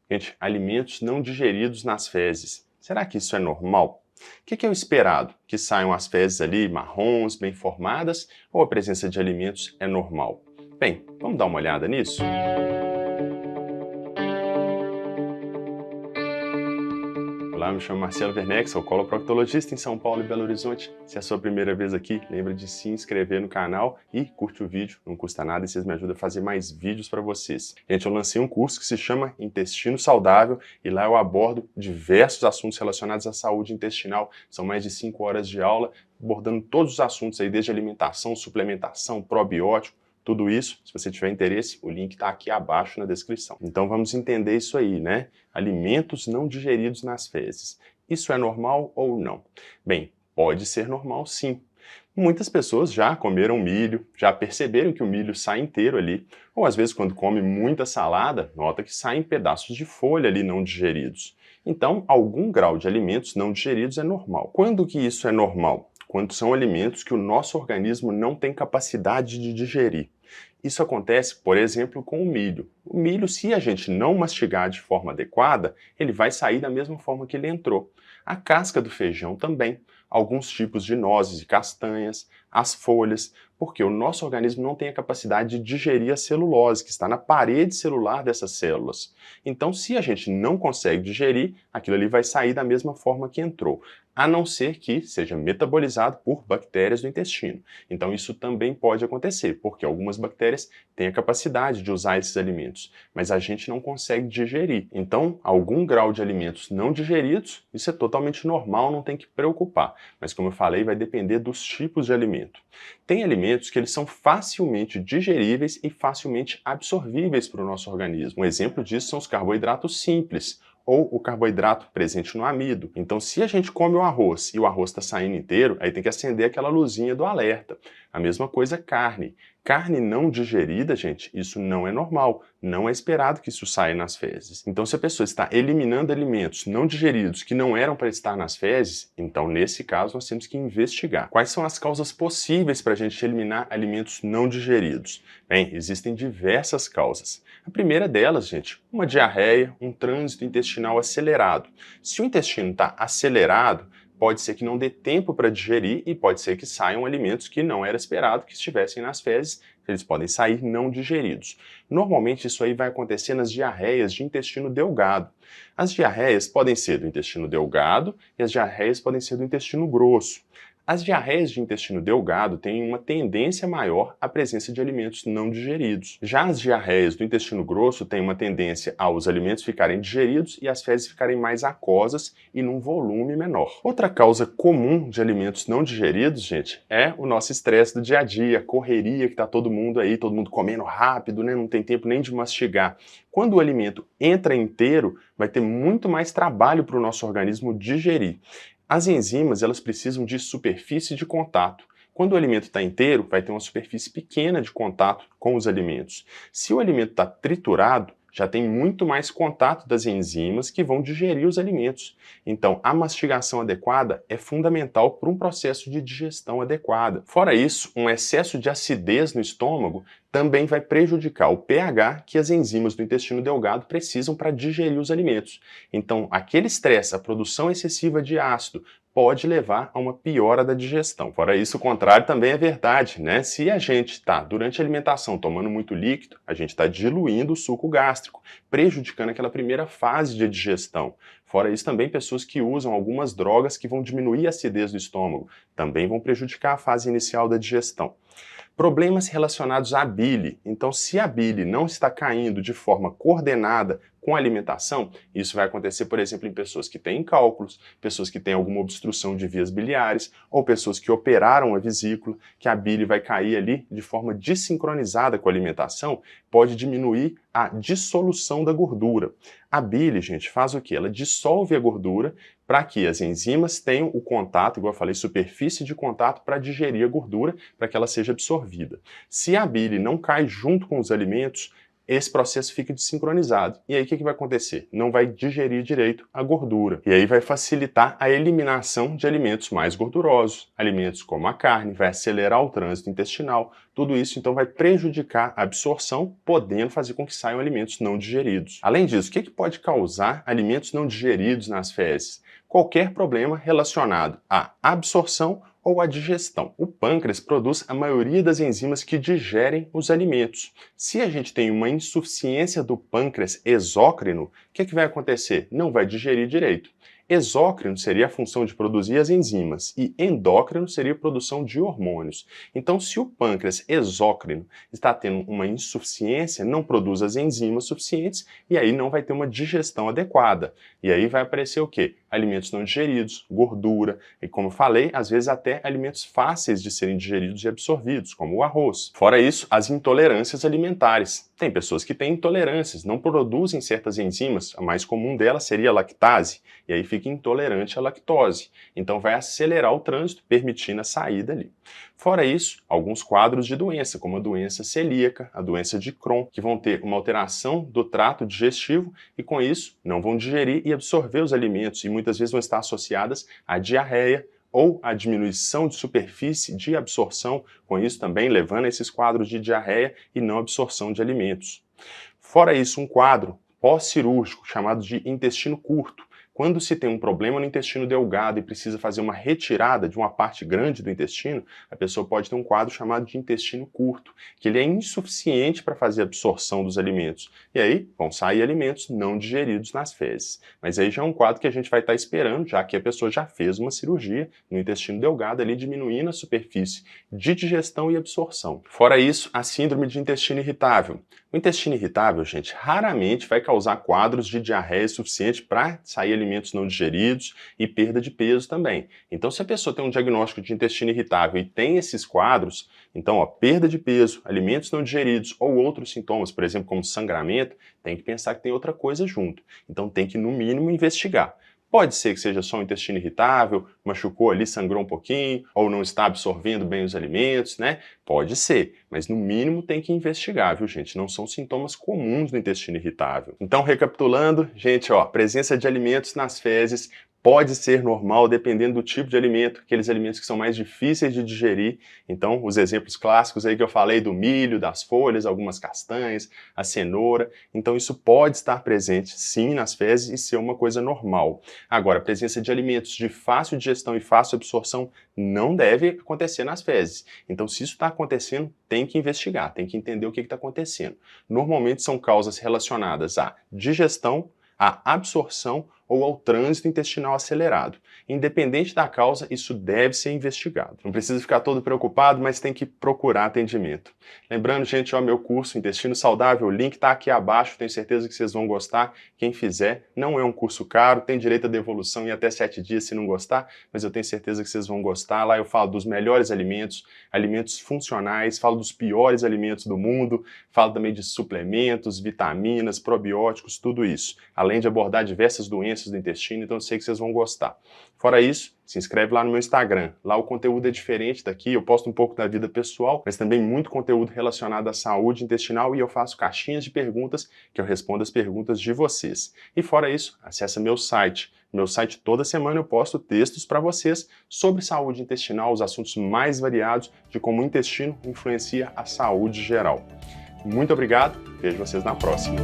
Gente, alimentos não digeridos nas fezes. Será que isso é normal? O que é o esperado? Que saiam as fezes ali marrons, bem formadas, ou a presença de alimentos é normal? Bem, vamos dar uma olhada nisso? Olá, me chamo Marcelo Werneck, sou coloproctologista em São Paulo e Belo Horizonte. Se é a sua primeira vez aqui, lembra de se inscrever no canal e curte o vídeo, não custa nada e vocês me ajudam a fazer mais vídeos para vocês. Gente, eu lancei um curso que se chama Intestino Saudável e lá eu abordo diversos assuntos relacionados à saúde intestinal. São mais de 5 horas de aula, abordando todos os assuntos aí, desde alimentação, suplementação, probiótico, tudo isso. Se você tiver interesse, o link está aqui abaixo na descrição. Então vamos entender isso aí, né? Alimentos não digeridos nas fezes. Isso é normal ou não? Bem, pode ser normal sim. Muitas pessoas já comeram milho, já perceberam que o milho sai inteiro ali, ou às vezes quando come muita salada, nota que saem pedaços de folha ali não digeridos. Então, algum grau de alimentos não digeridos é normal. Quando que isso é normal? Quando são alimentos que o nosso organismo não tem capacidade de digerir. Isso acontece, por exemplo, com o milho. O milho, se a gente não mastigar de forma adequada, ele vai sair da mesma forma que ele entrou. A casca do feijão também, alguns tipos de nozes e castanhas, as folhas, porque o nosso organismo não tem a capacidade de digerir a celulose, que está na parede celular dessas células. Então, se a gente não consegue digerir, aquilo ali vai sair da mesma forma que entrou, a não ser que seja metabolizado por bactérias do intestino. Então, isso também pode acontecer, porque algumas bactérias têm a capacidade de usar esses alimentos, mas a gente não consegue digerir. Então, algum grau de alimentos não digeridos, isso é totalmente normal, não tem que preocupar. Mas como eu falei, vai depender dos tipos de alimento. Tem alimentos que eles são facilmente digeríveis e facilmente absorvíveis para o nosso organismo. Um exemplo disso são os carboidratos simples, ou o carboidrato presente no amido. Então, se a gente come o arroz e o arroz está saindo inteiro, aí tem que acender aquela luzinha do alerta. A mesma coisa carne. Carne não digerida, gente, isso não é normal. Não é esperado que isso saia nas fezes. Então, se a pessoa está eliminando alimentos não digeridos que não eram para estar nas fezes, então, nesse caso, nós temos que investigar. Quais são as causas possíveis para a gente eliminar alimentos não digeridos? Bem, existem diversas causas. A primeira delas, gente, uma diarreia, um trânsito intestinal acelerado. Se o intestino está acelerado, pode ser que não dê tempo para digerir e pode ser que saiam alimentos que não era esperado que estivessem nas fezes, eles podem sair não digeridos. Normalmente isso aí vai acontecer nas diarreias de intestino delgado. As diarreias podem ser do intestino delgado e as diarreias podem ser do intestino grosso. As diarreias de intestino delgado têm uma tendência maior à presença de alimentos não digeridos. Já as diarreias do intestino grosso têm uma tendência aos alimentos ficarem digeridos e as fezes ficarem mais aquosas e num volume menor. Outra causa comum de alimentos não digeridos, gente, é o nosso estresse do dia a dia, a correria que está todo mundo aí, todo mundo comendo rápido, né? Não tem tempo nem de mastigar. Quando o alimento entra inteiro, vai ter muito mais trabalho para o nosso organismo digerir. As enzimas, elas precisam de superfície de contato. Quando o alimento está inteiro, vai ter uma superfície pequena de contato com os alimentos. Se o alimento está triturado, já tem muito mais contato das enzimas que vão digerir os alimentos. Então, a mastigação adequada é fundamental para um processo de digestão adequada. Fora isso, um excesso de acidez no estômago também vai prejudicar o pH que as enzimas do intestino delgado precisam para digerir os alimentos. Então, aquele estresse, a produção excessiva de ácido, pode levar a uma piora da digestão. Fora isso, o contrário também é verdade, né? Se a gente está, durante a alimentação, tomando muito líquido, a gente está diluindo o suco gástrico, prejudicando aquela primeira fase de digestão. Fora isso, também pessoas que usam algumas drogas que vão diminuir a acidez do estômago, também vão prejudicar a fase inicial da digestão. Problemas relacionados à bile. Então, se a bile não está caindo de forma coordenada com a alimentação, isso vai acontecer, por exemplo, em pessoas que têm cálculos, pessoas que têm alguma obstrução de vias biliares, ou pessoas que operaram a vesícula, que a bile vai cair ali de forma desincronizada com a alimentação, pode diminuir a dissolução da gordura. A bile, gente, faz o quê? Ela dissolve a gordura para que as enzimas tenham o contato, igual eu falei, superfície de contato para digerir a gordura, para que ela seja absorvida. Se a bile não cai junto com os alimentos, esse processo fica desincronizado. E aí o que vai acontecer? Não vai digerir direito a gordura. E aí vai facilitar a eliminação de alimentos mais gordurosos, alimentos como a carne, vai acelerar o trânsito intestinal. Tudo isso então vai prejudicar a absorção, podendo fazer com que saiam alimentos não digeridos. Além disso, o que pode causar alimentos não digeridos nas fezes? Qualquer problema relacionado à absorção ou à digestão. O pâncreas produz a maioria das enzimas que digerem os alimentos. Se a gente tem uma insuficiência do pâncreas exócrino, o que vai acontecer? Não vai digerir direito. Exócrino seria a função de produzir as enzimas e endócrino seria a produção de hormônios. Então, se o pâncreas exócrino está tendo uma insuficiência, não produz as enzimas suficientes e aí não vai ter uma digestão adequada. E aí vai aparecer o quê? Alimentos não digeridos, gordura e, como eu falei, às vezes até alimentos fáceis de serem digeridos e absorvidos, como o arroz. Fora isso, as intolerâncias alimentares. Tem pessoas que têm intolerâncias, não produzem certas enzimas, a mais comum delas seria a lactase, e aí fica intolerante à lactose. Então vai acelerar o trânsito, permitindo a saída ali. Fora isso, alguns quadros de doença, como a doença celíaca, a doença de Crohn, que vão ter uma alteração do trato digestivo e com isso não vão digerir e absorver os alimentos e muitas vezes vão estar associadas à diarreia, ou a diminuição de superfície de absorção, com isso também levando a esses quadros de diarreia e não absorção de alimentos. Fora isso, um quadro pós-cirúrgico chamado de intestino curto. Quando se tem um problema no intestino delgado e precisa fazer uma retirada de uma parte grande do intestino, a pessoa pode ter um quadro chamado de intestino curto, que ele é insuficiente para fazer a absorção dos alimentos. E aí vão sair alimentos não digeridos nas fezes. Mas aí já é um quadro que a gente vai estar esperando, já que a pessoa já fez uma cirurgia no intestino delgado, ali diminuindo a superfície de digestão e absorção. Fora isso, a síndrome de intestino irritável. O intestino irritável, gente, raramente vai causar quadros de diarreia suficiente para sair alimentos não digeridos e perda de peso também. Então, se a pessoa tem um diagnóstico de intestino irritável e tem esses quadros, então, perda de peso, alimentos não digeridos ou outros sintomas, por exemplo, como sangramento, tem que pensar que tem outra coisa junto. Então, tem que, no mínimo, investigar. Pode ser que seja só um intestino irritável, machucou ali, sangrou um pouquinho, ou não está absorvendo bem os alimentos, né? Pode ser, mas no mínimo tem que investigar, viu, gente? Não são sintomas comuns do intestino irritável. Então, recapitulando, gente, presença de alimentos nas fezes pode ser normal dependendo do tipo de alimento, aqueles alimentos que são mais difíceis de digerir. Então, os exemplos clássicos aí que eu falei do milho, das folhas, algumas castanhas, a cenoura. Então, isso pode estar presente, sim, nas fezes e ser uma coisa normal. Agora, a presença de alimentos de fácil digestão e fácil absorção não deve acontecer nas fezes. Então, se isso está acontecendo, tem que investigar, tem que entender o que está acontecendo. Normalmente são causas relacionadas à digestão, à absorção ou ao trânsito intestinal acelerado. Independente da causa, isso deve ser investigado. Não precisa ficar todo preocupado, mas tem que procurar atendimento. Lembrando, gente, meu curso Intestino Saudável, o link está aqui abaixo, tenho certeza que vocês vão gostar. Quem fizer, não é um curso caro, tem direito à devolução em até 7 dias se não gostar, mas eu tenho certeza que vocês vão gostar. Lá eu falo dos melhores alimentos, alimentos funcionais, falo dos piores alimentos do mundo, falo também de suplementos, vitaminas, probióticos, tudo isso. Além de abordar diversas doenças do intestino, então eu sei que vocês vão gostar. Fora isso, se inscreve lá no meu Instagram. Lá o conteúdo é diferente daqui, eu posto um pouco da vida pessoal, mas também muito conteúdo relacionado à saúde intestinal e eu faço caixinhas de perguntas que eu respondo as perguntas de vocês. E fora isso, acessa meu site. No meu site toda semana eu posto textos para vocês sobre saúde intestinal, os assuntos mais variados de como o intestino influencia a saúde geral. Muito obrigado, vejo vocês na próxima.